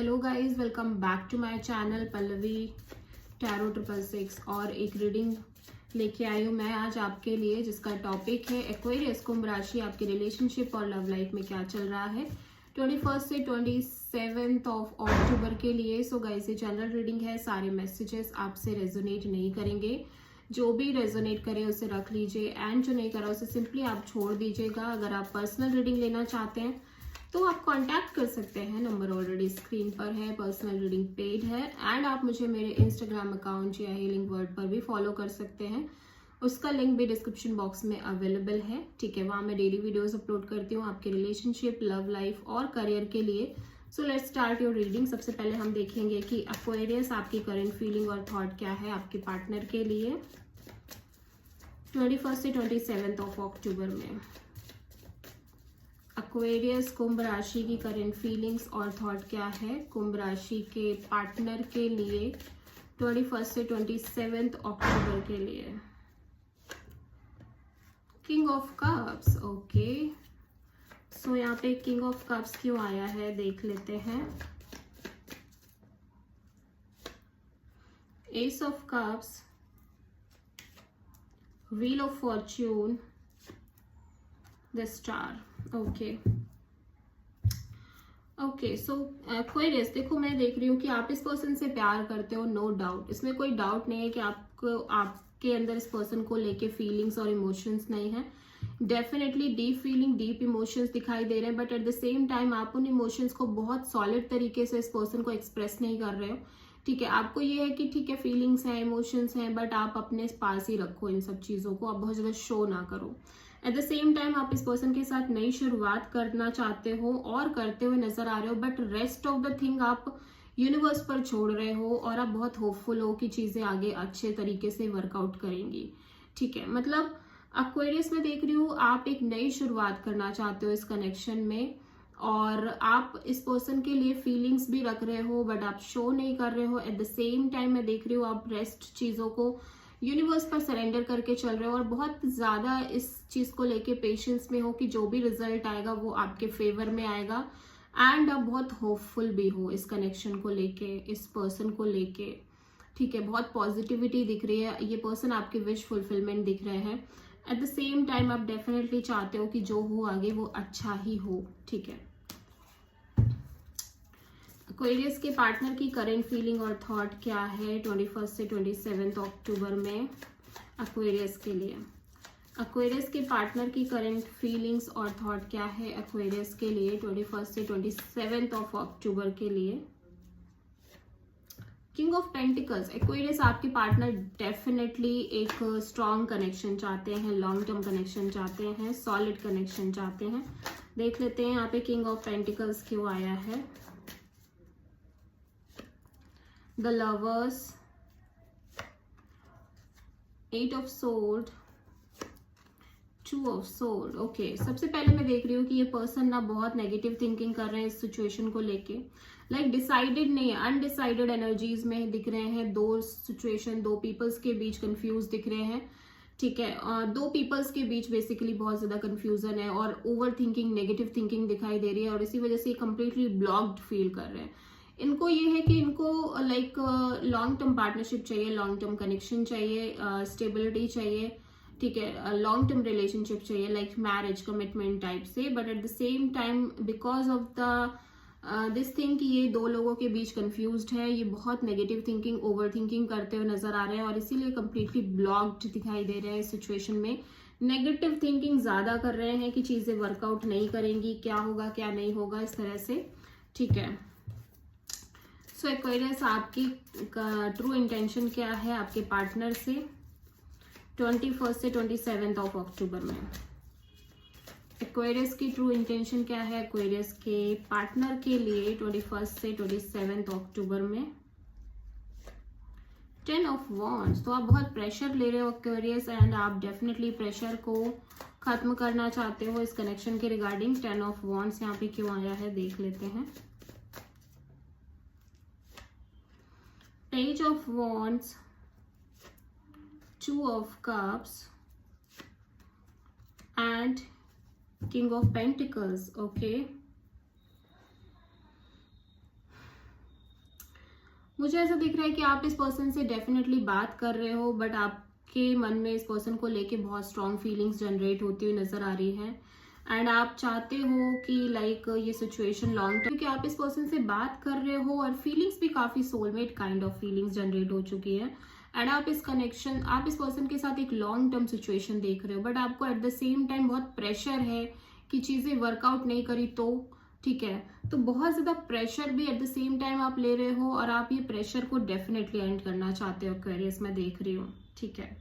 Hello guys, welcome back to my channel Pallavi tarot 666 और एक reading लेके आई हूँ मैं आज आपके लिए, जिसका टॉपिक है एक्वेरियस कुंभ राशि, आपकी रिलेशनशिप और लव लाइफ में क्या चल रहा है 21 से 27 ऑफ अक्टूबर के लिए। सो गाइस, ये जनरल रीडिंग है, सारे मैसेजेस आपसे रेजोनेट नहीं करेंगे। जो भी रेजोनेट करे उसे रख लीजिए एंड जो नहीं करा उसे सिंपली आप छोड़ दीजिएगा। अगर आप पर्सनल रीडिंग लेना चाहते हैं तो आप कांटेक्ट कर सकते हैं, नंबर ऑलरेडी स्क्रीन पर है, पर्सनल रीडिंग पेड है। एंड आप मुझे मेरे इंस्टाग्राम अकाउंट या हीलिंग वर्ड पर भी फॉलो कर सकते हैं, उसका लिंक भी डिस्क्रिप्शन बॉक्स में अवेलेबल है। ठीक है, वहाँ मैं डेली वीडियोस अपलोड करती हूँ आपके रिलेशनशिप, लव लाइफ और करियर के लिए। So let's start your reading. सबसे पहले हम देखेंगे कि एक्वेरियस आपकी करंट फीलिंग और थॉट क्या है आपके पार्टनर के लिए 21 से 27 ऑफ अक्टूबर में। एक्वेरियस कुंभ राशि की करंट फीलिंग्स और थॉट क्या है कुंभ राशि के पार्टनर के लिए 21 से 27 अक्टूबर के लिए। King of cups, okay. So यहाँ पे किंग ऑफ कप्स क्यों आया है देख लेते हैं। S of cups, wheel of Fortune, the star. Okay so Aquarius, देखो मैं देख रही हूँ कि आप इस पर्सन से प्यार करते हो, नो डाउट, इसमें कोई डाउट नहीं है कि आपके अंदर इस पर्सन को लेके फीलिंग्स और इमोशंस नहीं है। Definitely deep feeling, deep emotions दिखाई दे रहे हैं, but at the same time आप उन इमोशंस को बहुत सॉलिड तरीके से इस पर्सन को एक्सप्रेस नहीं कर रहे हो। ठीक है, आपको ये है कि ठीक है फीलिंग्स हैं, इमोशंस हैं, बट आप अपने पास ही रखो इन सब चीज़ों को, आप बहुत ज़्यादा शो ना करो। एट द सेम टाइम आप इस पर्सन के साथ नई शुरुआत करना चाहते हो और करते हुए नजर आ रहे हो, but rest of the thing आप यूनिवर्स पर छोड़ रहे हो और आप बहुत होपफुल हो कि चीजें आगे अच्छे तरीके से वर्कआउट करेंगी। ठीक है, मतलब एक्वेरियस में देख रही हूँ आप एक नई शुरुआत करना चाहते हो इस कनेक्शन में, और आप इस पर्सन के लिए फीलिंग्स भी रख रहे हो बट आप शो नहीं कर रहे हो। एट द सेम टाइम मैं देख रही हूँ आप रेस्ट चीजों को यूनिवर्स पर सरेंडर करके चल रहे हो और बहुत ज्यादा इस चीज को लेके पेशेंस में हो कि जो भी रिजल्ट आएगा वो आपके फेवर में आएगा। एंड आप बहुत होपफुल भी हो इस कनेक्शन को लेके, इस पर्सन को लेके। ठीक है, बहुत पॉजिटिविटी दिख रही है, ये पर्सन आपके विश फुलफिलमेंट दिख रहे हैं। एट द सेम टाइम आप डेफिनेटली चाहते हो कि जो हो आगे वो अच्छा ही हो। ठीक है, एक्वेरियस के पार्टनर की करंट फीलिंग और थॉट क्या है 21 से 27 अक्टूबर में एक्वेरियस के लिए। एक्वेरियस के पार्टनर की करंट फीलिंग्स और थॉट क्या है एक्वेरियस के लिए 21 से 27 ऑफ अक्टूबर के लिए। किंग ऑफ पेंटिकल्स, एक्वेरियस आपके पार्टनर डेफिनेटली एक स्ट्रॉन्ग कनेक्शन चाहते हैं, लॉन्ग टर्म कनेक्शन चाहते हैं, सॉलिड कनेक्शन चाहते हैं। देख लेते हैं यहाँ पे किंग ऑफ पेंटिकल्स क्यों आया है। The lovers, 8 of sword, 2 of sword. Okay, सबसे पहले मैं देख रही हूँ कि ये पर्सन ना बहुत नेगेटिव थिंकिंग कर रहे हैं इस सिचुएशन को लेके, लाइक डिसाइडेड नहीं है, अनडिसाइडेड एनर्जीज में दिख रहे हैं। दो सिचुएशन, दो पीपल्स के बीच कंफ्यूज दिख रहे हैं। ठीक है, दो पीपल्स के बीच बेसिकली बहुत ज्यादा कंफ्यूजन है और ओवर थिंकिंग, नेगेटिव थिंकिंग दिखाई दे रही है और इसी वजह से कंप्लीटली ब्लॉक्ड फील कर रहे हैं। इनको ये है कि इनको लाइक लॉन्ग टर्म पार्टनरशिप चाहिए, लॉन्ग टर्म कनेक्शन चाहिए, स्टेबिलिटी चाहिए। ठीक है, लॉन्ग टर्म रिलेशनशिप चाहिए, लाइक मैरिज, कमिटमेंट टाइप से। But at the same time because of the this thing कि ये दो लोगों के बीच कंफ्यूज्ड है, ये बहुत नेगेटिव थिंकिंग, ओवर थिंकिंग करते हुए नजर आ रहे हैं और इसीलिए कंप्लीटली ब्लॉक्ड दिखाई दे रहे हैं इस सिचुएशन में। नेगेटिव थिंकिंग ज्यादा कर रहे हैं कि चीजें वर्कआउट नहीं करेंगी, क्या होगा क्या नहीं होगा, इस तरह से। ठीक है, सो एक्वेरियस आपकी ट्रू इंटेंशन क्या है आपके पार्टनर से 21 से 27 ऑफ अक्टूबर में। एक्वेरियस की ट्रू इंटेंशन क्या है एक्वेरियस के पार्टनर के लिए 21 से 27 अक्टूबर में। 10 ऑफ वॉन्ड्स, तो आप बहुत प्रेशर ले रहे हो एक्वेरियस एंड आप डेफिनेटली प्रेशर को खत्म करना चाहते हो इस कनेक्शन के रिगार्डिंग। 10 ऑफ वॉन्ड्स यहाँ पे क्यों आया है देख लेते हैं। Page of wands, 2 of cups and king of pentacles. Okay, मुझे ऐसा दिख रहा है कि आप इस पर्सन से डेफिनेटली बात कर रहे हो, बट आपके मन में इस पर्सन को लेके बहुत स्ट्रॉन्ग फीलिंग्स जनरेट होती हुई नजर आ रही है। एंड आप चाहते हो कि लाइक ये सिचुएशन लॉन्ग टर्म, क्योंकि आप इस पर्सन से बात कर रहे हो और फीलिंग्स भी काफी soulmate kind of feelings generate हो चुकी है। एंड आप इस पर्सन के साथ एक लॉन्ग टर्म सिचुएशन देख रहे हो, बट आपको एट द सेम टाइम बहुत प्रेशर है कि चीजें वर्कआउट नहीं करी तो ठीक है। तो बहुत ज्यादा प्रेशर भी एट द सेम टाइम आप ले रहे हो, और आप ये प्रेशर को डेफिनेटली एंड करना चाहते हो एक्वेरियस, मैं देख रही हूँ। ठीक है,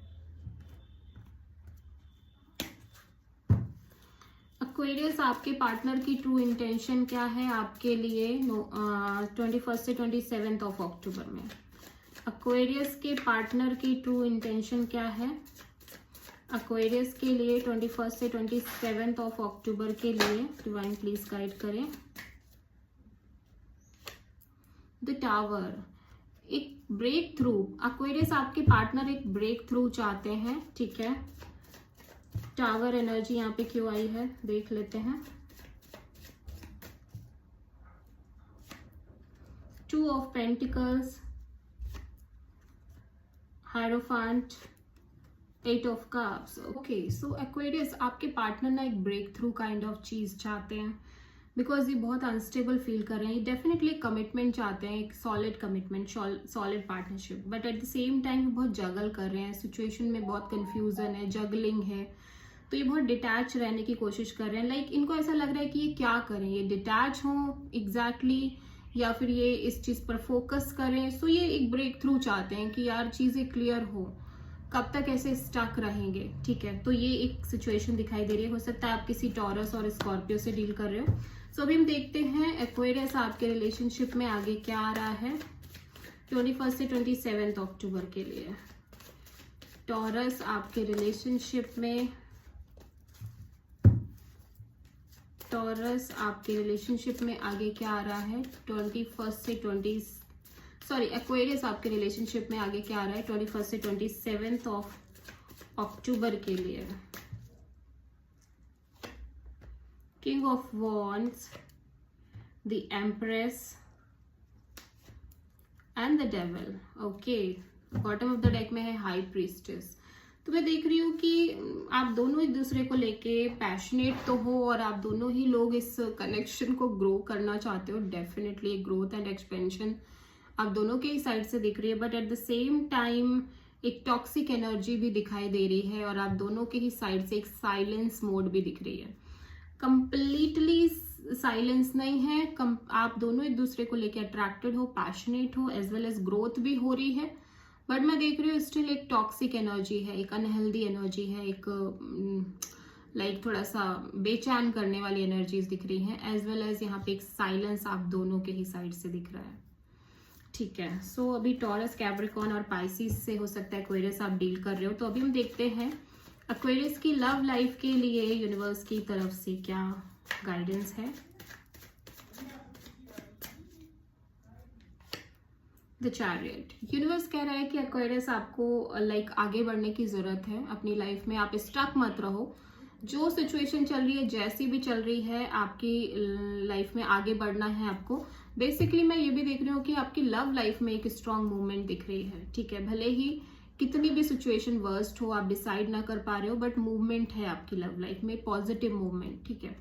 एक्वेरियस आपके पार्टनर की ट्रू इंटेंशन क्या है आपके लिए 21 से 27 ऑफ अक्टूबर में? एक्वेरियस के पार्टनर की ट्रू इंटेंशन क्या है एक्वेरियस के लिए 21 से 27 ऑफ अक्टूबर के लिए? डिवाइन प्लीज गाइड करें। द टावर, एक ब्रेक थ्रू। एक्वेरियस आपके पार्टनर एक ब्रेक थ्रू चाहते हैं। ठीक है, टावर एनर्जी यहाँ पे क्यों आई है देख लेते हैं। 2 of pentacles, hierophant, 8 of cups. Okay, so Aquarius आपके पार्टनर ना एक ब्रेक थ्रू काइंड ऑफ चीज चाहते हैं, बिकॉज ये बहुत अनस्टेबल फील कर रहे हैं। डेफिनेटली कमिटमेंट चाहते हैं, एक solid commitment, solid partnership, but at the same time बहुत जगल कर रहे हैं। सिचुएशन में बहुत कंफ्यूजन है, जगलिंग है, तो ये बहुत डिटैच रहने की कोशिश कर रहे हैं। लाइक इनको ऐसा लग रहा है कि ये क्या करें, ये डिटैच हो एग्जैक्टली या फिर ये इस चीज पर फोकस करें। सो ये एक ब्रेक थ्रू चाहते हैं कि यार चीजें क्लियर हो, कब तक ऐसे स्टक रहेंगे। ठीक है, तो ये एक सिचुएशन दिखाई दे रही है। हो सकता है आप किसी टॉरस और स्कॉर्पियो से डील कर रहे हो। सो अभी हम देखते हैं एक्वेरियस आपके रिलेशनशिप में आगे क्या आ रहा है 21 से 27 अक्टूबर के लिए। टॉरस आपके रिलेशनशिप में, टॉरस आपके रिलेशनशिप में आगे क्या आ रहा है 21 से 20 सॉरी एक्वेरियस आपके रिलेशनशिप में आगे क्या आ रहा है 21 से 27 ऑफ अक्टूबर के लिए। King of wands, the empress and the devil. Okay, bottom of the deck में है हाई प्रीस्टेस। तो मैं देख रही हूँ कि आप दोनों एक दूसरे को लेके पैशनेट तो हो, और आप दोनों ही लोग इस कनेक्शन को ग्रो करना चाहते हो। डेफिनेटली ग्रोथ एंड एक्सपेंशन आप दोनों के ही साइड से दिख रही है, but at the same time एक टॉक्सिक एनर्जी भी दिखाई दे रही है, और आप दोनों के ही साइड से एक साइलेंस मोड भी दिख रही है। कंप्लीटली साइलेंस नहीं है, आप दोनों एक दूसरे को लेके अट्रैक्टेड हो, पैशनेट हो, एज वेल एज ग्रोथ भी हो रही है, बट मैं देख रही हूँ स्टिल एक टॉक्सिक एनर्जी है, एक अनहेल्दी एनर्जी है, एक लाइक थोड़ा सा बेचैन करने वाली एनर्जीज दिख रही हैं, एज वेल एज यहाँ पे एक साइलेंस आप दोनों के ही साइड से दिख रहा है। ठीक है, सो अभी टॉरस, कैप्रिकॉर्न और पाइसिस से हो सकता है एक्वेरियस आप डील कर रहे हो। तो अभी हम देखते हैं एक्वेरियस की लव लाइफ के लिए यूनिवर्स की तरफ से क्या गाइडेंस है। द चैरियट, यूनिवर्स कह रहा है कि एक्वेरियस आपको लाइक आगे बढ़ने की जरूरत है अपनी लाइफ में। आप स्टक मत रहो, जो सिचुएशन चल रही है, जैसी भी चल रही है, आपकी लाइफ में आगे बढ़ना है आपको। बेसिकली मैं ये भी देख रही हूँ कि आपकी लव लाइफ में एक स्ट्रॉन्ग मूवमेंट दिख रही है। ठीक है, भले ही कितनी भी सिचुएशन वर्स्ट हो, आप डिसाइड ना कर पा रहे हो, बट मूवमेंट है आपकी लव लाइफ में, पॉजिटिव मूवमेंट। ठीक है,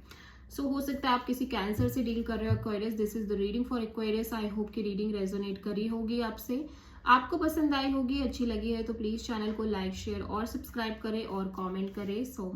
सो हो सकता है आप किसी कैंसर से डील कर रहे हो Aquarius. This is the reading for Aquarius. I hope की रीडिंग रेजोनेट करी होगी आपसे, आपको पसंद आई होगी, अच्छी लगी है तो प्लीज चैनल को लाइक, शेयर और सब्सक्राइब करें और कमेंट करें। सो